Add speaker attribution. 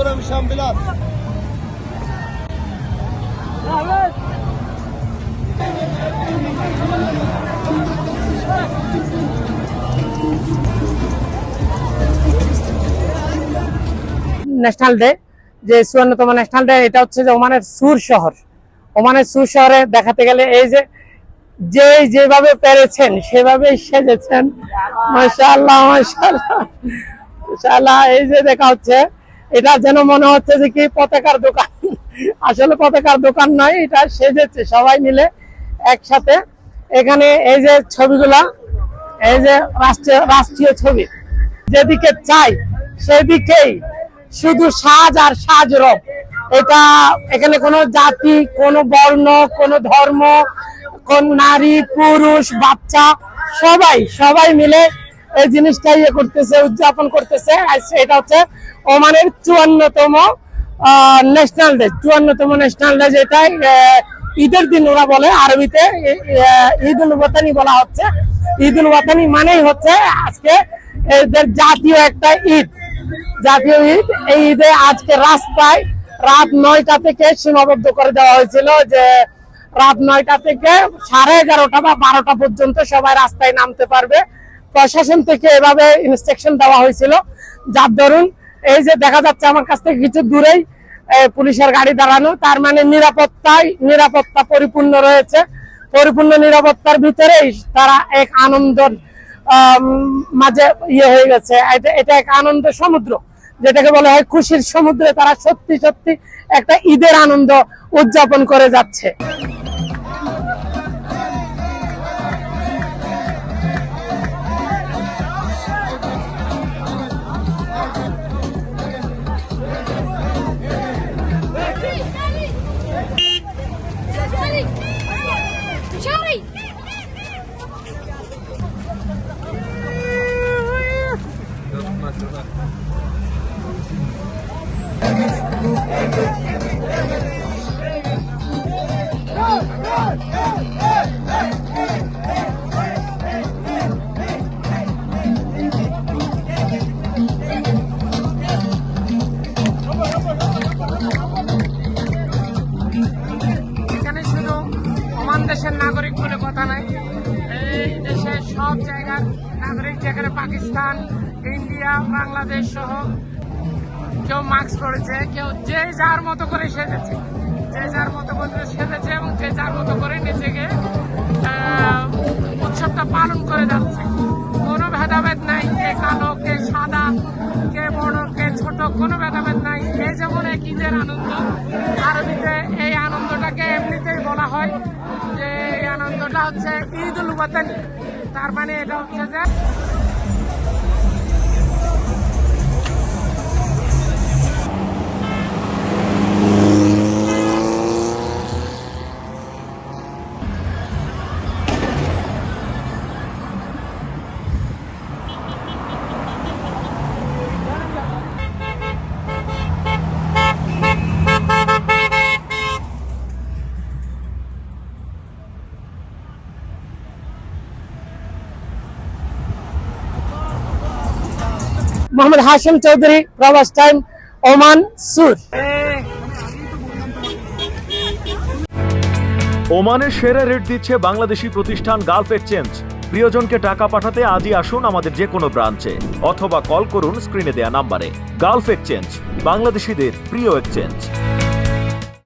Speaker 1: Ora Misham Bilal.
Speaker 2: National day, যে 54তম national day, এটা হচ্ছে যে ওমানের সুর শহর। ওমানের সুর শহরে দেখাতে গেলে এই যে যেভাবে পেরেছেন সেভাবেই সেজেছেন। মাশাআল্লাহ মাশাআল্লাহ মাশাআল্লাহ। এই যে দেখা হচ্ছে, এটা যেন মনে হচ্ছে যে কি পতাকার দোকান, আসলে পতাকার দোকান নয়, এটা সেজেছে সবাই মিলে একসাথে। এখানে এই যে ছবিগুলা, এই যে রাষ্ট্রীয় ছবি, যেদিকে চাই সেদিকেই শুধু সাজ আর সাজ রব। এটা এখানে কোনো জাতি, কোনো বর্ণ, কোনো ধর্ম, কোন নারী পুরুষ বাচ্চা সবাই মিলে এই জিনিসটা ইয়ে করতেছে, উদযাপন করতেছে। এটা হচ্ছে ওমানের 54তম ন্যাশনাল ডে। 54তম ন্যাশনাল ডে, যেটা ঈদের দিন ওরা বলে, আরবিতে ঈদ উল ওয়াতানি বলা হচ্ছে। ঈদ উল ওয়াতানি মানেই হচ্ছে আজকে এদের জাতীয় একটা ঈদ, জাতীয় ঈদ। এই ঈদে আজকে রাস্তায় রাত 9টা থেকে সীমাবদ্ধ করে দেওয়া হয়েছিল, যে রাত 9টা থেকে 11:30 বা 12টা পর্যন্ত সবাই রাস্তায় নামতে পারবে। প্রশাসন থেকে এভাবে ইনস্ট্রাকশন দেওয়া হয়েছিল, যার দরুন এই যে দেখা যাচ্ছে আমার কাছ থেকে কিছু দূরেই পুলিশের গাড়ি দাঁড়ানো, তার মানে নিরাপত্তা পরিপূর্ণ রয়েছে। পরিপূর্ণ নিরাপত্তার ভিতরেই তারা এক আনন্দের মাঝে ইয়ে হয়ে গেছে। এটা এক আনন্দ সমুদ্র, যেটাকে বলা হয় খুশির সমুদ্রে। তারা সত্যি সত্যি একটা ঈদের আনন্দ উদযাপন করে যাচ্ছে। এখানে শুধু ওমান দেশের নাগরিক বলে কথা নাই, এই দেশের সব জায়গার নাগরিক, যেখানে পাকিস্তান, ইন্ডিয়া, বাংলাদেশ সহ কেউ মাস্ক পরেছে, কেউ যে যার মতো করে সেজেছে, এবং যে যার মতো করে নিজেকে উৎসবটা পালন করে যাচ্ছে। কোনো ভেদাভেদ নাই, কে কালো, কে সাদা, কে বড়, কে ছোট, কোনো ভেদাভেদ নাই। এই যেমন এক ঈদের আনন্দ, আরবিতে এই আনন্দটাকে এমনিতেই বলা হয় যে এই আনন্দটা হচ্ছে ঈদ উল ওয়াতানি। তার মানে এটা হচ্ছে যে মোহাম্মদ হাশিম চৌধুরী, প্রবাস টাইম, ওমান, সুর।
Speaker 3: ওমানের সেরা রেট দিচ্ছে বাংলাদেশি প্রতিষ্ঠান গালফ এক্সচেঞ্জ। প্রিয়জনকে টাকা পাঠাতে আজই আসুন আমাদের যে কোনো ব্রাঞ্চে, অথবা কল করুন স্ক্রিনে দেয়া নাম্বারে। গালফ এক্সচেঞ্জ, বাংলাদেশিদের প্রিয় এক্সচেঞ্জ।